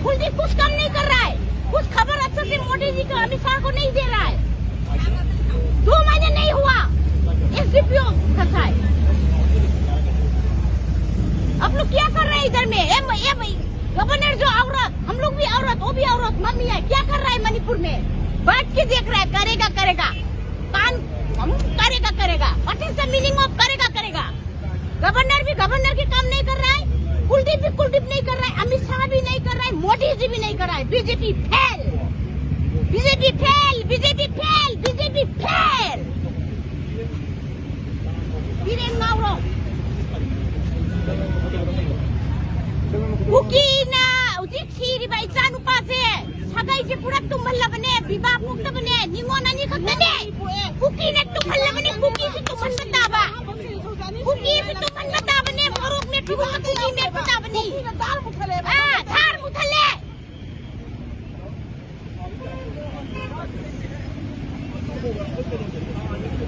कुलदीप कुछ काम नहीं कर रहा है, कुछ खबर अच्छे से मोदी जी को, अमित शाह को नहीं दे रहा है। 2 महीने नहीं हुआ एसडीपीओ फंसा है। आप लोग क्या कर रहे हैं इधर में? गवर्नर जो औरत, हम लोग भी औरत, वो भी औरत, मम्मी है, क्या कर रहा है मणिपुर में? बैठ के देख रहा है, करेगा काम करेगा। What is the meaning of करेगा? गवर्नर भी गवर्नर के काम नहीं कर रहा है, कुलदीप नहीं कर रहा है, अमित शाह भी नहीं कर रहा है, मोदी जी भी नहीं कर रहा है। BJP fail. वीरेन मावरो Ukina, udik siri ba isan upase. Sagay se pura tumhalla bane, bibah mukta bane, nimona ni khakta ne. Ukina tumhalla bane, kuki se tumhan bataba. Kuki se tumhan bataba ne, morok ne tumhan kuki ne bataba ni. Dhar muthale.